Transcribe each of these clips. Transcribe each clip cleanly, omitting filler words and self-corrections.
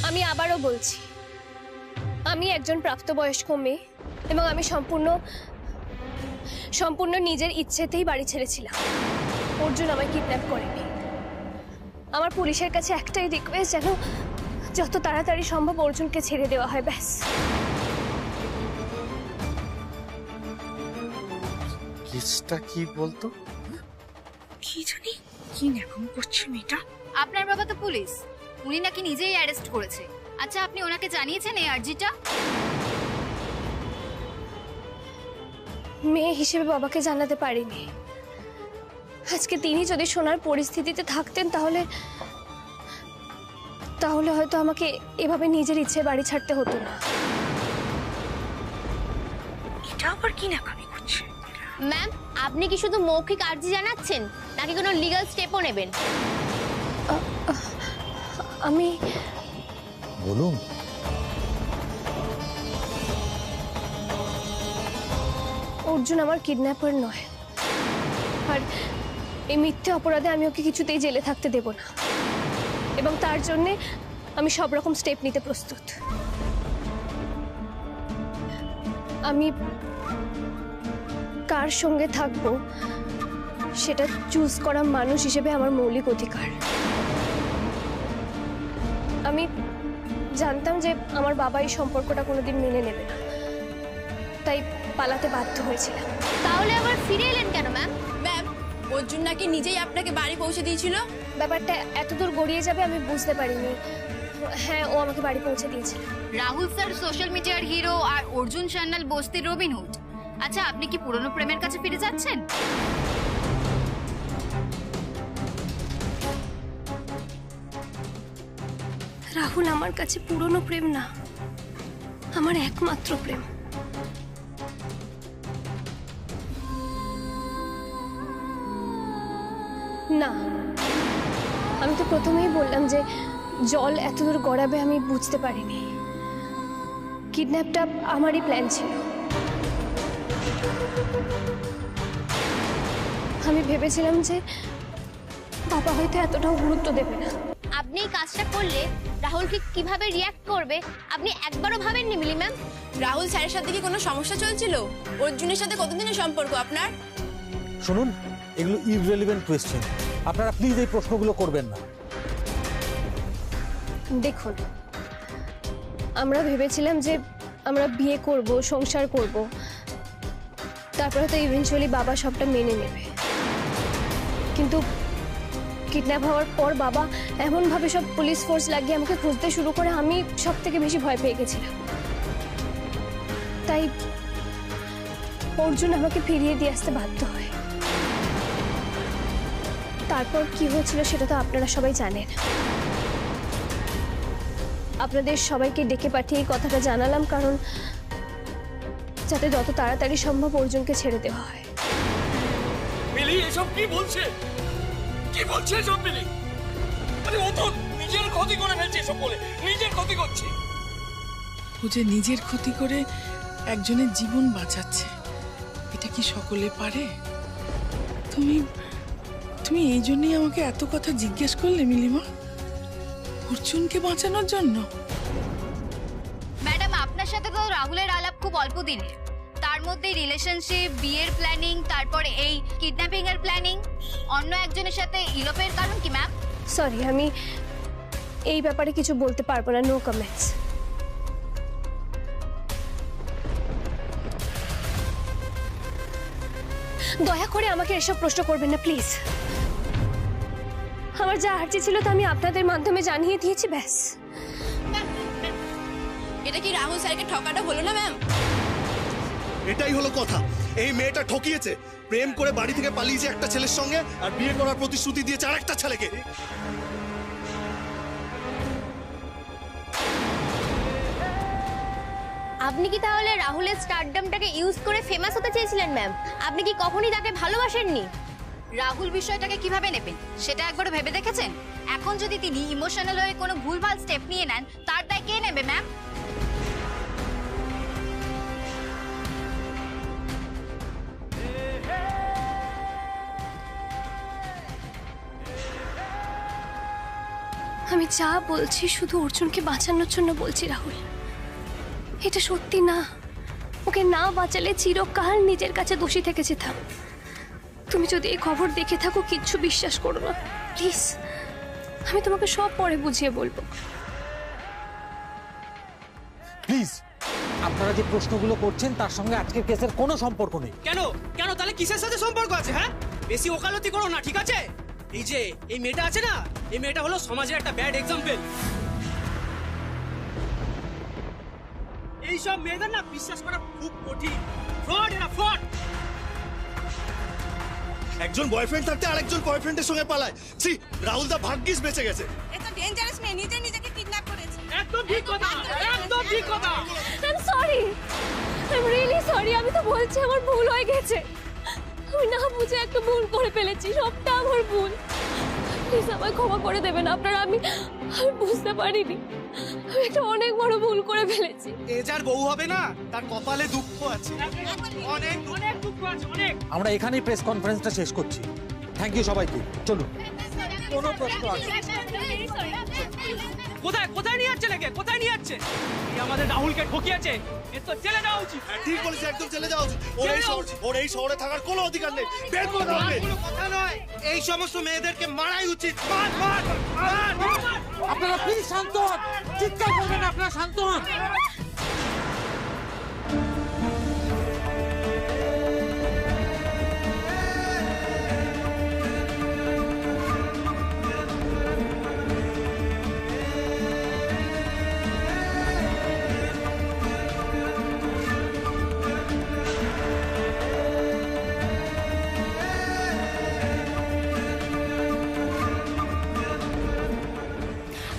আমি আবারও বলছি, আমি একজন প্রাপ্তবয়স্ক মেয়ে এবং আমি সম্পূর্ণ নিজের ইচ্ছেতেই বাড়ি ছেড়েছিলাম। অর্জুন আমায় কিডন্যাপ করেনি। আমার পুলিশের কাছে একটাই রিকোয়েস্ট, যেন যত তাড়াতাড়ি সম্ভব অর্জুনকে ছেড়ে দেওয়া হয়, ব্যাস। কেসটা কি বলতো? কি জানি কি এরকম করছে মেয়েটা। আপনার বাবা তো পুলিশ, উনি নাকি নিজেই অ্যারেস্ট করেছে। আচ্ছা, আপনি ওনাকে জানিয়েছেন এই আর্জিটা? মেয়ে হিসেবে বাবাকে জানাতে পারিনি। আজকে তিনি যদি শোনার পরিস্থিতিতে থাকতেন তাহলে হয়তো আমাকে এভাবে নিজের ইচ্ছে বাড়ি ছাড়তে হতো না। এটা আবার কি নাকামি করছে? ম্যাম, আপনি কি শুধু মৌখিক আর্জি জানাচ্ছেন নাকি কোনো লিগ্যাল স্টেপও নেবেন? আমি বলুন। অর্জুন আমার কিডন্যাপার নয়, আর এই মিথ্যে অপরাধে আমি ওকে কিছুতেই জেলে থাকতে দেব না, এবং তার জন্যে আমি সব রকম স্টেপ নিতে প্রস্তুত। আমি কার সঙ্গে থাকবো সেটা চুজ করা মানুষ হিসেবে আমার মৌলিক অধিকার। আমি জানতাম যে আমার বাবা এই সম্পর্কটা কোনোদিন মেনে নেবে না, তাই পালাতে বাধ্য হয়েছিলাম। তাহলে আবার ফিরে এলেন কেন ম্যাম? ম্যাম, অর্জুন নাকি নিজেই আপনাকে বাড়ি পৌঁছে দিয়েছিল। ব্যাপারটা এতদূর গড়িয়ে যাবে আমি বুঝতে পারিনি। হ্যাঁ, ও আমাকে বাড়ি পৌঁছে দিয়েছিল। রাহুল স্যার সোশ্যাল মিডিয়ার হিরো আর অর্জুন সান্যাল বস্তির রবিনহুড। আচ্ছা, আপনি কি পুরনো প্রেমের কাছে ফিরে যাচ্ছেন? রাহুল আমার কাছে পুরনো প্রেম না, আমার একমাত্র প্রেম। না, আমি তো প্রথমেই বললাম যে জল এতদূর গড়াবে আমি বুঝতে পারিনি। কিডন্যাপটা আমারই প্ল্যান ছিল। আমি ভেবেছিলাম যে বাবা হয়তো এতটাও গুরুত্ব দেবে না। আপনি এই কাজটা করলে রাহুল কিভাবে রিয়াক্ট করবে আপনি একবারও ভাবেননি মিলি ম্যাম? রাহুল স্যারের সাথে কি কোনো সমস্যা চলছিল? অর্জুনের সাথে কতদিনের সম্পর্ক আপনার? শুনুন, এগুলো ইররিলেভেন্ট কোয়েশ্চেন। আপনারা প্লিজ এই প্রশ্নগুলো করবেন না। দেখুন, আমরা ভেবেছিলাম যে আমরা বিয়ে করব, সংসার করব, তারপরে তো ইভেন্চুয়ালি বাবা সবটা মেনে নেবে। কিন্তু কিডন্যাপ হওয়ার পর বাবা এমনভাবে সব পুলিশ ফোর্স লাগিয়ে আমাকে খুঁজতে শুরু করে, আমি সব থেকে বেশি ভয় পেয়ে গেছিলাম। তাই অর্জুন আমাকে ফিরিয়ে দিয়ে আসতে বাধ্য হয়। তারপর কি হয়েছিল সেটা তো আপনারা সবাই জানেন। আপনাদের সবাইকে ডেকে পাঠিয়ে এই কথাটা জানালাম, কারণ যাতে যত তাড়াতাড়ি সম্ভব অর্জুনকে ছেড়ে দেওয়া হয়। মিলি এসব কি বলছে? কি বলছে এসব মিলি? আরে ও তো নিজের ক্ষতি করে ফেলছে, এসব বলে নিজের ক্ষতি করছে। ও যে নিজের ক্ষতি করে একজনের জীবন বাঁচাচ্ছে, এটা কি সকলে পারে? তুমি তুমি এই জন্যই আমাকে এত কথা জিজ্ঞেস করলে মিলিমা, অর্জুনকে বাঁচানোর জন্য? ম্যাডাম, আপনার সাথে তো রাহুলের আলাপ খুব অল্প দিনের, তার মধ্যে রিলেশনশিপ, বিয়ের প্ল্যানিং, তারপরে এই কিডন্যাপিং এর প্ল্যানিং, অন্য একজনের সাথে ইলোপের কারণ কি ম্যাম? সরি, আমি এই ব্যাপারে কিছু বলতে পারবো না। No comments. দয়া করে আমাকে এসব প্রশ্ন করবেন না প্লিজ। আমার যা আর্জি ছিল তা আমি আপনাদের মাধ্যমে জানিয়ে দিয়েছি, ব্যাস। এটা কি রাহুল স্যারকে ঠকানো হলো না ম্যাম? এটাই হলো কথা। এই মেয়েটা ঠকিয়েছে, প্রেম করে বাড়ি থেকে পালিয়েছে একটা ছেলের সঙ্গে, আর বিয়ে করার প্রতিশ্রুতি দিয়েছে আরেকটা ছেলেকে। আপনি কি তাহলে রাহুলের স্টারডামটাকে ইউজ করে ফেমাস হতে চেয়েছিলেন ম্যাম? আপনি কি কখনই তাকে ভালোবাসেননি? রাহুল বিষয়টাকে কিভাবে নেবেন সেটা একবারও ভেবে দেখেছেন? এখন যদি তিনি ইমোশনাল হয়ে কোনো ভুলভাল স্টেপ নিয়ে নেন, তার দায় কে নেবে ম্যাম? আমি আমি যা বলছি শুধু অর্জুনকে বাঁচানোর জন্য বলছি রাহুল। এটা সত্যি না, ওকে না বাঁচালে চিরকাল নিজের কাছে দোষী থেকে যেতাম। তুমি যদি এই খবর দেখে থাকো কিচ্ছু বিশ্বাস করো না প্লিজ, আমি তোমাকে সব পরে বুঝিয়ে বলবো। প্লিজ, আপনারা যে প্রশ্নগুলো করছেন তার সঙ্গে আজকের কেসের কোনো সম্পর্ক নেই। কেন কেন তাহলে কিসের সাথে সম্পর্ক আছে? হ্যাঁ, বেশি ওকালতি করো না, ঠিক আছে? এই যে এই মেয়েটা আছে না, এই মেয়েটা হলো সমাজের একটা ব্যাড এক্সাম্পল। এইসব মেয়েদের না বিশ্বাস করা খুব কঠিন। ফ্রড, এরা ফ্রড। একজন বয়ফ্রেন্ড থাকতে আরেকজন বয়ফ্রেন্ডের সঙ্গে পালায়। সি, রাহুল দা ভাগ্যিস বেঁচে গেছে। এটা ডেঞ্জারাস মেয়ে, নিজেকে কিডন্যাপ করেছে। একদম ঠিক কথা, একদম ঠিক কথা। I am sorry, I am really sorry. আমি তো বলছি আমার ভুল হয়ে গেছে, আমি না বুঝে একটা ভুল করে ফেলেছি, সবটা আমার ভুল। প্লিজ আমায় ক্ষমা করে দেবেন আপনারা, আমি বুঝতে পারিনি, আমি একটা অনেক বড় ভুল করে ফেলেছি। এ যার বউ হবে না, তার কপালে দুঃখ আছে, অনেক অনেক দুঃখ আছে, অনেক। আমরা এখানেই প্রেস কনফারেন্সটা শেষ করছি। থ্যাংক ইউ সবাইকে, চলুন। কোনো প্রশ্ন আছে? কোথায় কোথায় নিয়ে যাচ্ছে নাকি? কোথায় নিয়ে যাচ্ছে? এই আমাদের রাহুলকে ঠকিয়েছে, এর তো জেলে যাওয়া উচিত। ঠিক বলেছে, একদম চলে যাওয়া উচিত। ওর এই শহরে থাকার কোনো অধিকার নেই। বের করে দাও ওকে। কোনো কথা নয়, এই সমস্ত মেয়েদেরকে মারাই উচিত। মার মার মার মার। আপনারা প্লিজ শান্ত হন, চিৎকার করবেন না, আপনারা শান্ত হন।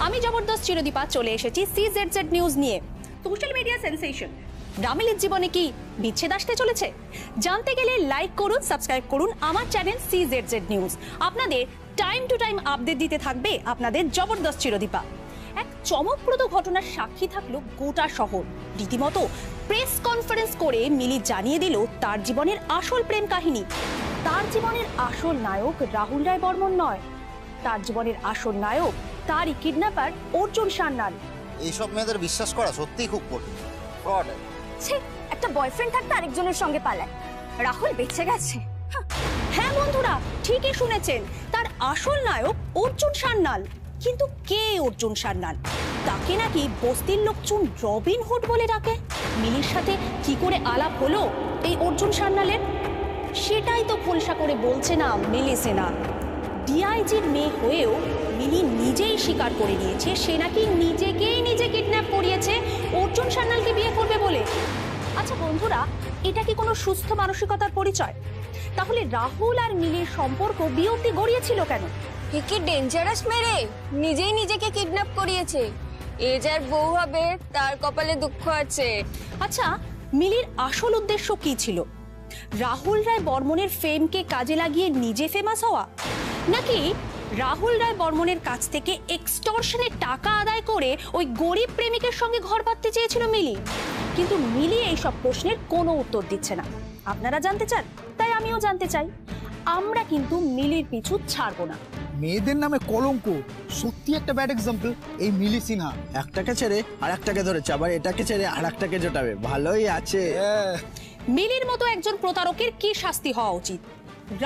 আমি জবরদস্ত চিরদীপা চলে এসেছি CZZ নিউজ নিয়ে। সোশ্যাল মিডিয়া সেন্সেশন রামিলের জীবনে কি বিচ্ছেদ আসতে চলেছে? জানতে গেলে লাইক করুন, সাবস্ক্রাইব করুন আমার চ্যানেল CZZ নিউজ। আপনাদের টাইম টু টাইম আপডেট দিতে থাকবে আপনাদের জবরদস্ত চিরদীপা। এক চমকপ্রদ ঘটনার সাক্ষী থাকলো গোটা শহর। রীতিমতো প্রেস কনফারেন্স করে মিলি জানিয়ে দিল তার জীবনের আসল প্রেম কাহিনী। তার জীবনের আসল নায়ক রাহুল রায় বর্মন নয়, তার জীবনের আসল নায়ক তারই কিডন্যাপার অর্জুন সান্যাল। এইসব মেয়েদের বিশ্বাস করা সত্যিই খুব কঠিন। ফ্রড। একটা বয়ফ্রেন্ড থাকতে আরেকজনের সঙ্গে পালায়, রাহুল বেঁচে গেছে। হ্যাঁ বন্ধুরা, ঠিকই শুনেছেন, তার আসল নায়ক অর্জুন সান্যাল। কিন্তু কে অর্জুন সান্যাল? তাকে নাকি বস্তির লোকজন রবিন হুড বলে ডাকে। মিলির সাথে কি করে আলাপ হলো এই অর্জুন সান্যালের, সেটাই তো খোলসা করে বলছে না মিলি সিনহা। ডিআইজির মেয়ে হয়েও মিলি নিজেই স্বীকার করে নিয়েছে সে নাকি নিজেকেই নিজে কিডন্যাপ করিয়েছে অর্জুন সান্যালকে বিয়ে করবে বলে। আচ্ছা বন্ধুরা, এটা কি কোনো সুস্থ মানসিকতার পরিচয়? তাহলে রাহুল আর মিলির সম্পর্ক বিয়ে অবধি গড়িয়েছিল কেন? কি ডেঞ্জারাস মেয়ে, নিজেই নিজেকে কিডন্যাপ করিয়েছে। এ যার বউ হবে তার কপালে দুঃখ আছে। আচ্ছা, মিলির আসল উদ্দেশ্য কি ছিল? রাহুল রায় বর্মনের ফেমকে কাজে লাগিয়ে নিজে ফেমাস হওয়া, নাকি রাহুল রায় বর্মনের কাছ থেকে এক্সটর্শনে টাকা আদায় করে ওই গরিব প্রেমিকের সঙ্গে ঘর বাঁধতে চেয়েছিল মিলি? কিন্তু মিলি এইসব প্রশ্নের কোনো উত্তর দিচ্ছে না। আপনারা জানতে চান, তাই আমিও জানতে চাই। আমরা কিন্তু মিলির পিছু ছাড়বো না। মেয়েদের নামে কলঙ্ক, সত্যি একটা ব্যাড এক্সাম্পল এই মিলি সিনহা। একটাকে ছেড়ে আর একটাকে ধরেছে, আবার এটাকে ছেড়ে আর একটাকে জোটাবে। ভালোই আছে। মিলির মতো একজন প্রতারকের কি শাস্তি হওয়া উচিত?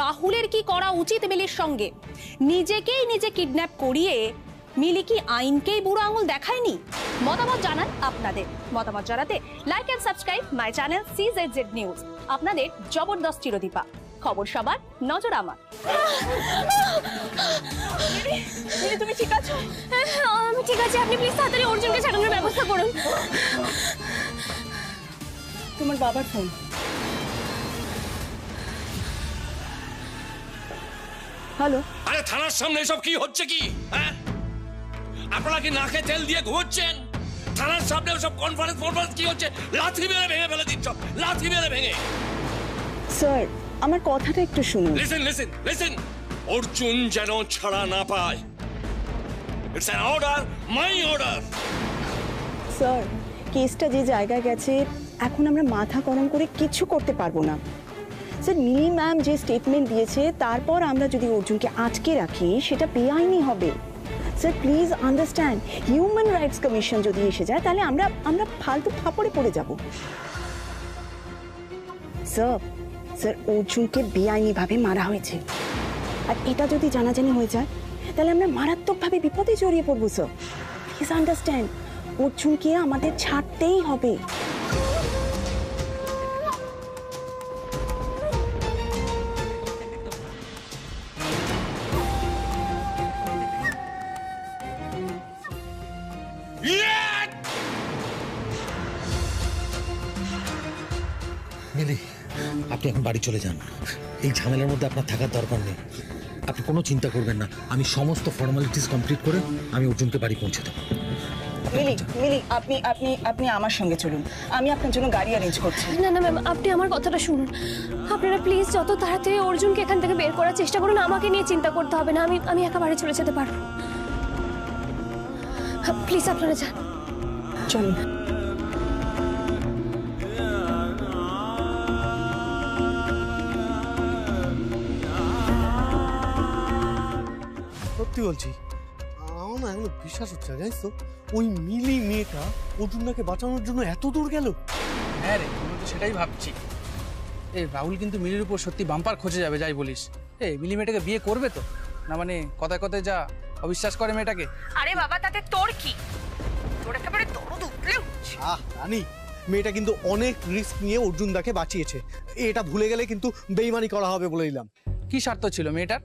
রাহুলের কি করা উচিত মিলির সঙ্গে? নিজেকেই নিজে কিডন্যাপ করিয়ে মিলি কি আইনকেই বুড়ো আঙুল দেখায়নি? মতামত জানান আপনাদের। মতামত জানাতে like and subscribe my channel CZZ news. আপনাদের জবরদস্ত চিরদীপা। খবর সবার, নজর আমার। তুমি ঠিক আছো? আমি ঠিক আছি, আপনি প্লিজ তাড়াতাড়ি অর্জুনকে ছাড়ানোর ব্যবস্থা করুন। তোমার বাবার ফোন। হ্যালো। আরে থানার সামনে এসব কি হচ্ছে কি? হ্যাঁ, আপনারা কি নাকে তেল দিয়ে ঘুরছেন? থানার সামনে সব কনফারেন্স কি হচ্ছে? লাথি মেরে ভেঙে ফেলে দিচ্ছ, লাথি মেরে ভেঙে। স্যার, আমার কথাটা একটু শুনুন। লিসেন, অর্জুন যেন ছাড়া না পায়। It's an order, my order. Sir, কেসটা যে জায়গায় গেছে এখন আমরা মাথা গরম করে কিছু করতে পারবো না। স্যার, মিলি ম্যাম যে স্টেটমেন্ট দিয়েছে তারপর আমরা যদি অর্জুনকে আটকে রাখি সেটা বেআইনি হবে। Sir please understand, human rights commission যদি এসে যায় তাহলে আমরা আমরা ফালতু ফাপড়ে পড়ে যাব। স্যার স্যার অর্জুনকে বেআইনিভাবে মারা হয়েছে, আর এটা যদি জানাজানি হয়ে যায় তাহলে আমরা মারাত্মকভাবে বিপদে জড়িয়ে পড়বো। স্যার প্লিজ আন্ডারস্ট্যান্ড, অর্জুনকে আমাদের ছাড়তেই হবে। মিলি, আপনি এখন বাড়ি চলে যান। এই ঝামেলার মধ্যে আপনার থাকার দরকার নেই। আপনি কোনো চিন্তা করবেন না, আমি সমস্ত ফর্মালিটিস কমপ্লিট করে আমি অর্জুনকে বাড়ি পৌঁছে দেবো। মিলি মিলি আপনি আপনি আপনি আমার সঙ্গে চলুন, আমি আপনার জন্য গাড়ি অ্যারেঞ্জ করছি। না না ম্যাম, আপনি আমার কথাটা শুনুন। আপনারা প্লিজ যত তাড়াতাড়ি অর্জুনকে এখান থেকে বের করার চেষ্টা করুন, আমাকে নিয়ে চিন্তা করতে হবে না, আমি আমি একা বাড়ি চলে যেতে পারবো। প্লিজ আপনারা যান, চলুন। সত্যি বলছি, আমার না এখনো বিশ্বাস হচ্ছে না, জানিস তো ওই মিলি মেয়েটা অর্জুনদাকে বাঁচানোর জন্য এত দূর গেল। হ্যাঁ রে, আমি তো সেটাই ভাবছি। এই রাহুল কিন্তু মিলির উপর সত্যি বাম্পার খোঁজে যাবে, যাই বলিস। এই মিলি মেয়েটাকে বিয়ে করবে তো না? মানে কথায় কথায় যা অবিশ্বাস করে মেয়েটাকে। আরে বাবা, তাতে তোর কি? তোর একেবারে দরদ উঠলে জানি মেয়েটা কিন্তু অনেক রিস্ক নিয়ে অর্জুনদাকে বাঁচিয়েছে, এটা ভুলে গেলে কিন্তু বেইমানি করা হবে বলে দিলাম। কি স্বার্থ ছিল মেয়েটার?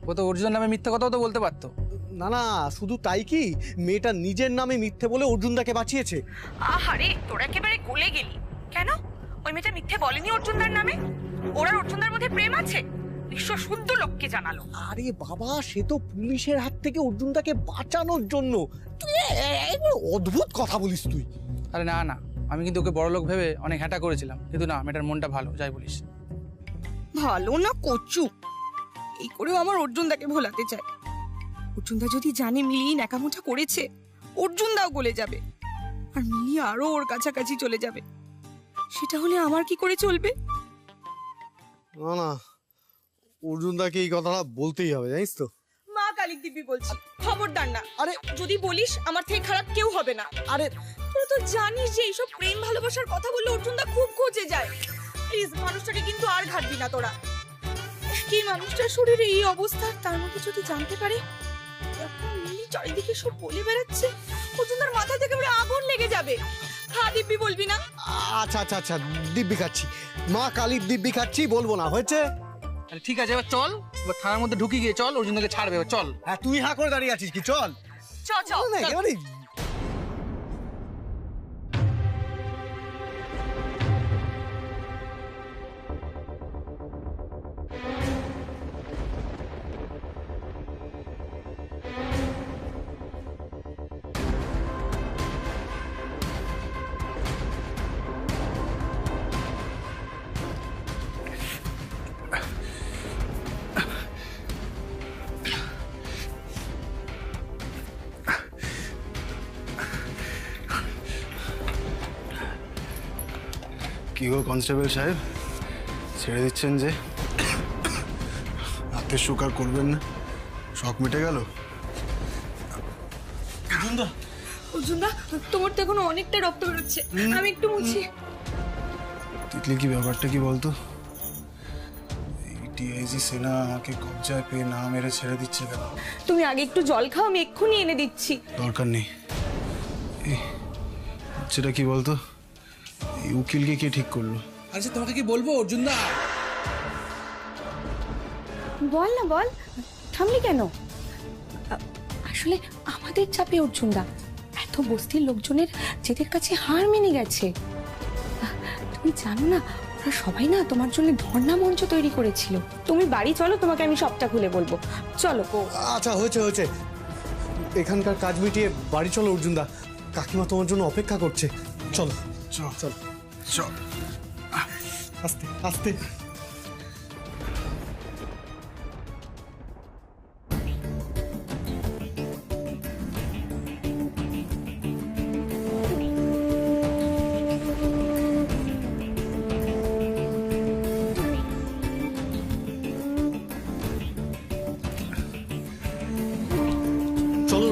ও তো অর্জুন নামে মিথ্যা কথাও তো বলতে পারতো। না না, শুধু তাই কি, মেয়েটা নিজের নামে মিথ্যে বলে অর্জুনদাকে বাঁচিয়েছে। আহারে, তোর একেবারে গলে গেলি কেন? ওই মেয়েটা মিথ্যে বলেনি অর্জুনদার নামে। ওর আর অর্জুনদার মধ্যে প্রেম আছে, বিশ্ব শুদ্ধ লোককে জানালো। আরে বাবা, সে তো পুলিশের হাত থেকে অর্জুনদাকে বাঁচানোর জন্য। তুই একবার অদ্ভুত কথা বলিস তুই। আরে না না, আমি কিন্তু ওকে বড় লোক ভেবে অনেক হ্যাটা করেছিলাম, কিন্তু না, মেয়েটার মনটা ভালো, যাই বলিস। ভালো না কচু, এই করেও আমার অর্জুনদাকে ভোলাতে চায়। অর্জুনদা যদি জানে মিলি ন্যাকামোটা করেছে, অর্জুনদাও গলে যাবে, আর মিলি আরো ওর কাছাকাছি চলে যাবে। সেটা হলে আমার কি করে চলবে? না না, অর্জুনদাকে এই কথাটা বলতেই হবে, জানিস তো। মা কালিক দিব্যি বলছি, খবরদার না। আরে যদি বলিস, আমার থেকে খারাপ কেউ হবে না। আরে তোরা তো জানিস যে এইসব প্রেম ভালোবাসার কথা বললে অর্জুনদা খুব খোঁজে যায়। প্লিজ, মানুষটাকে কিন্তু আর ঘাটবি না তোরা। কি মানুষটার শরীরে এই অবস্থা, তার মধ্যে যদি জানতে পারে এখন মিলি চারিদিকে সব বলে বেড়াচ্ছে, অর্জুনদার মাথা থেকে পুরো আগুন লেগে যাবে। খা দিব্যি, বলবি না? আচ্ছা আচ্ছা আচ্ছা, দিব্যি খাচ্ছি, মা কালীর দিব্যি খাচ্ছি, বলবো না, হয়েছে? আরে ঠিক আছে, এবার চল, এবার থানার মধ্যে ঢুকি গিয়ে চল, অর্জুনদাকে ছাড়বে, এবার চল। হ্যাঁ, তুই হা করে দাঁড়িয়ে আছিস কি? চল চল। না, এবারে কি গো কনস্টেবল সাহেব, ছেড়ে দিচ্ছেন যে? হাতের সুখ আর করবেন না? শখ মিটে গেল? অর্জুনদা, তোমার তো এখনো অনেকটা রক্ত বেরোচ্ছে, আমি একটু মুছি। তিতলি, কি ব্যাপারটা কি বলতো? ডিআইজি সেনা আমাকে কবজায় পেয়ে না মেরে ছেড়ে দিচ্ছে কেন? তুমি আগে একটু জল খাও, আমি এক্ষুনি এনে দিচ্ছি। দরকার নেই। সেটা কি বলতো, এই উকিলকে কে ঠিক করলো? আচ্ছা, তোমাকে কি বলবো অর্জুনদা? বল না, বল, থামলি কেন? আসলে আমাদের চাপে অর্জুনদা এত বস্তির লোকজনের জেদের কাছে হার মেনে গেছে। তুমি জানো না, ওরা সবাই না তোমার জন্য ধর্ণা মঞ্চ তৈরি করেছিল। তুমি বাড়ি চলো, তোমাকে আমি সবটা খুলে বলবো। চলো। আচ্ছা, হয়েছে হয়েছে, এখানকার কাজ মিটিয়ে বাড়ি চলো অর্জুনদা, কাকিমা তোমার জন্য অপেক্ষা করছে। চলো চল চল চল, আস্তে আস্তে। চলো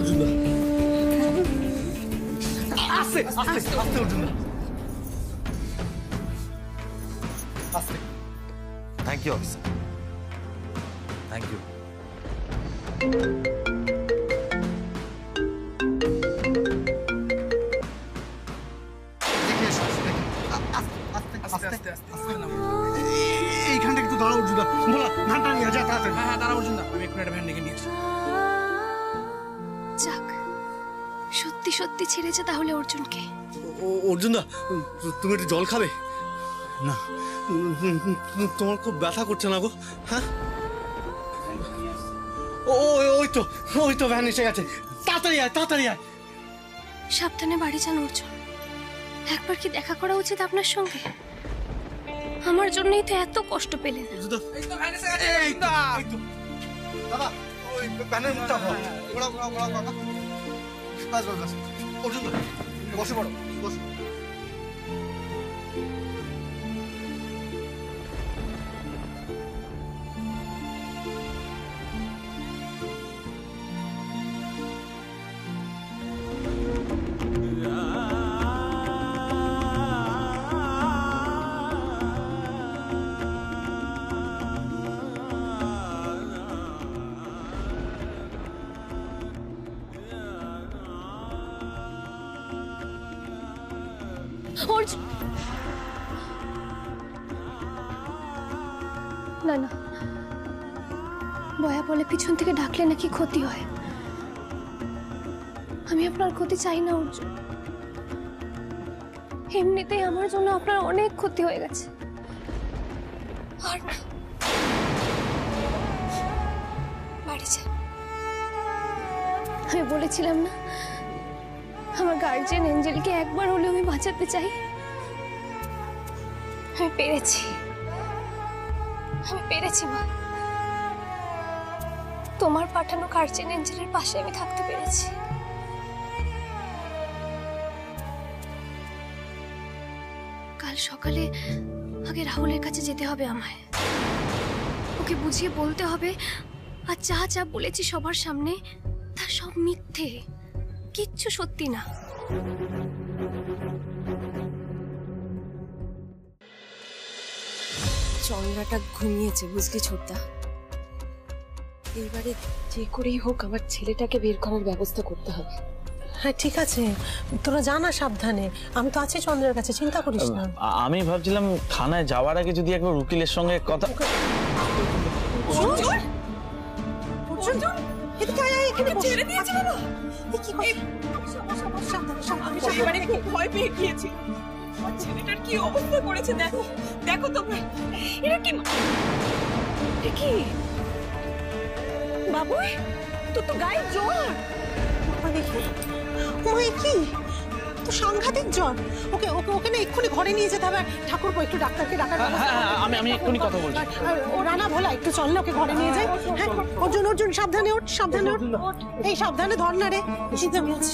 আস্তে আস্তে আস্তে অর্জুন দা, আস্তে। Thank you officer, thank you. আস্তে আস্তে আস্তে এইখানটা একটু দাঁড়াও অর্জুন দা, বলা ধানটা নিয়ে যা তাড়াতাড়ি। হ্যাঁ হ্যাঁ, দাঁড়া অর্জুন দা, আমি একটু একটা ভ্যান ডেকে নিয়ে আসি। যাক, সত্যি সত্যি ছেড়েছে তাহলে অর্জুনকে। অর্জুন দা, তুমি একটু জল খাবে? না, তোমার খুব ব্যথা করছে না গো? হ্যাঁ, ওই তো ভ্যান এসে গেছে, তাড়াতাড়ি আয়, তাড়াতাড়ি আয়। সাবধানে বাড়ি যান অর্জুন, একবার কি দেখা করা উচিত আপনার সঙ্গে? আমার জন্যই তো এত কষ্ট পেলেন। দাদা, ওই ভ্যানের মুখটা ঘোরা, ঘোরা ঘোরা ঘোরা ঘোরা। বাস বাস বাস, অর্জুন দা বসে পড়ো, বসে। অর্জুন, না না, বয়া বলে পিছন থেকে ডাকলে নাকি ক্ষতি হয়। আমি আপনার ক্ষতি চাই না অর্জুন, এমনিতেই আমার জন্য আপনার অনেক ক্ষতি হয়ে গেছে। আর না, বাড়ি যান। আমি বলেছিলাম না, আমার গার্জিয়ান এঞ্জেলকে একবার হলেও আমি বাঁচাতে চাই। আমি পেরেছি, আমি পেরেছি মা। তোমার পাঠানো গার্জিয়ান এঞ্জেলের পাশে আমি থাকতে পেরেছি। কাল সকালে আগে রাহুলের কাছে যেতে হবে আমায়, ওকে বুঝিয়ে বলতে হবে আর যা যা বলেছি সবার সামনে তা সব মিথ্যে, কিচ্ছু সত্যি না। চন্দ্রাটা ঘুমিয়েছে, বুঝলি ছোটদা? এইবারে যে করেই হোক আমার ছেলেটাকে বের করার ব্যবস্থা করতে হবে। হ্যাঁ ঠিক আছে, তোরা জানা সাবধানে, আমি তো আছি চন্দ্রের কাছে, চিন্তা করিস না। আমি ভাবছিলাম থানায় যাওয়ার আগে যদি একবার উকিলের সঙ্গে কথা। ছেড়ে দিয়েছে বাবা। আমি এবারে খুব ভয় পেয়ে গিয়েছি। ছেলেটার কি অবস্থা করেছে দেখো, দেখো তোমরা। এরা কি কি বাবু, তোর তো গায়ে জ্বর। দেখি ওই কি তো সাংঘাতিক জ্বর, ওকে ওকে ওকে না এক্ষুনি ঘরে নিয়ে যেতে হবে। ঠাকুরপো একটু ডাক্তারকে ডাকার ব্যবস্থা করো। আমি এক্ষুনি কথা বলছি। ও রানা ভোলা, একটু চল না, ওকে ঘরে নিয়ে যাই। হ্যাঁ অর্জুন, অর্জুন সাবধানে ওঠ, সাবধানে ওঠ। এই সাবধানে ধর না রে, শীতে আমি আছি।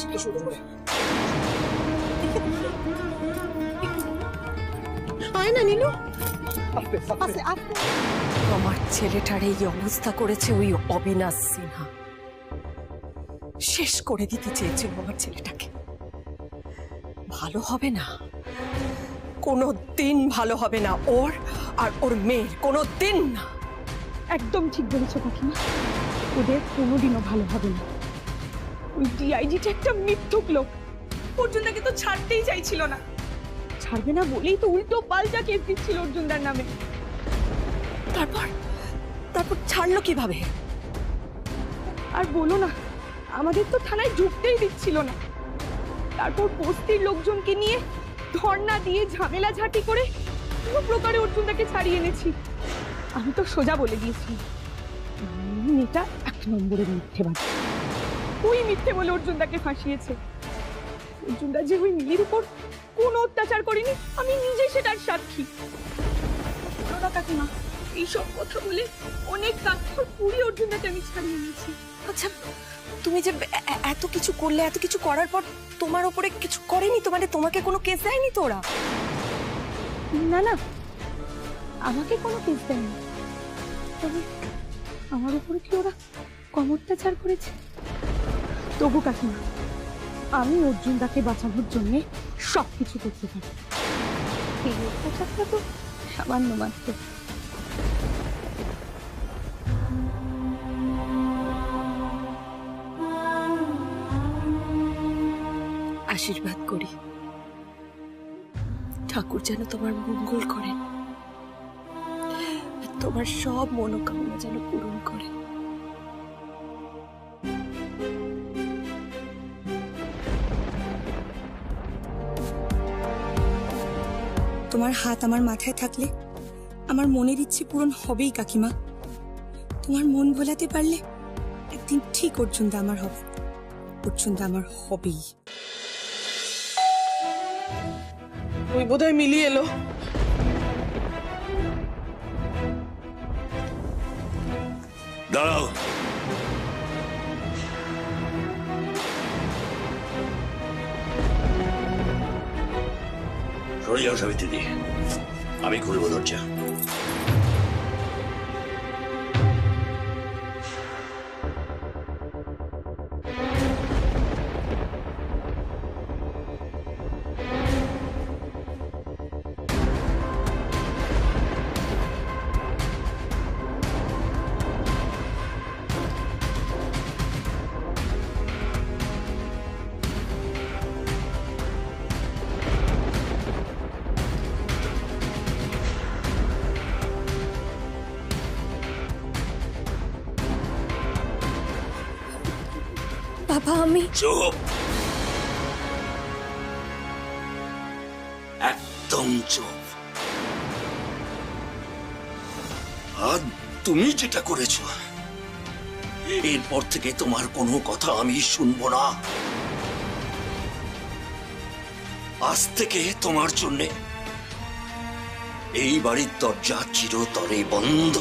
আয় না নীলু, আমার ছেলেটার এই অবস্থা করেছে ওই অবিনাশ সিনহা। শেষ করে দিতে চেয়েছিল আমার ছেলেটাকে। ভালো হবে না, কোনো দিন ভালো হবে না ওর আর ওর মেয়ের, কোনো দিন না। একদম ঠিক বলেছো কাকিমা, ওদের কোনোদিনও ভালো হবে না। ওই ডিআইজিটা একটা মিথ্যুক লোক, অর্জুনদাকে তো ছাড়তেই চাইছিল না। ছাড়বে না বলেই তো উল্টো পাল্টা কেস দিচ্ছিল অর্জুনদার নামে। তারপর তারপর ছাড়লো কিভাবে? আর বলো না, আমাদের তো থানায় ঢুকতেই দিচ্ছিল না। তারপর বস্তির লোকজনকে নিয়ে ধর্ণা দিয়ে ঝামেলা ঝাঁটি করে কোনো প্রকারে অর্জুনদাকে ছাড়িয়ে এনেছি। আমি তো সোজা বলে দিয়েছি, এটা 1 নম্বরের মিথ্যেবাদী। ওই মিথ্যে বলে অর্জুনদাকে ফাঁসিয়েছে। অর্জুনদা যে ওই মিলির উপর কোনো অত্যাচার করেনি, আমি নিজে সেটার সাক্ষী। কাকিমা, এইসব কথা বলে অনেক তথ্য পুরি অর্জুনদাকে আমি ছাড়িয়ে নিয়েছি। আচ্ছা, তুমি যে এত কিছু করলে, এত কিছু করার পর তোমার উপরে কিছু করেনি তো? মানে তোমাকে কোনো কেস দেয়নি তো ওরা? না না, আমাকে কোনো কেস দেয়নি, তবে আমার উপরে কি ওরা কম অত্যাচার করেছে? তবু কাকিমা, আমি অর্জুনদাকে বাঁচানোর জন্য সবকিছু করতে পারি। এই অত্যাচারটা তো সামান্য মাত্র। আশীর্বাদ করি ঠাকুর যেন তোমার মঙ্গল করেন, তোমার সব মনোকামনা যেন পূরণ করে। তোমার হাত আমার মাথায় থাকলে আমার মনের ইচ্ছে পূরণ হবেই কাকিমা। তোমার মন ভোলাতে পারলে একদিন ঠিক অর্জুনদা আমার হবে, অর্জুনদা আমার হবেই। ওই বোধহয় মিলি এলো। দাঁড়াও, সরে যাও সাবিত্রী, আমি খুলবো দরজা। বাবা আমি চুপ, একদম চুপ। আর তুমি যেটা করেছো, এরপর থেকে তোমার কোনো কথা আমি শুনবো না। আজ থেকে তোমার জন্যে এই বাড়ির দরজা চিরতরে বন্ধ।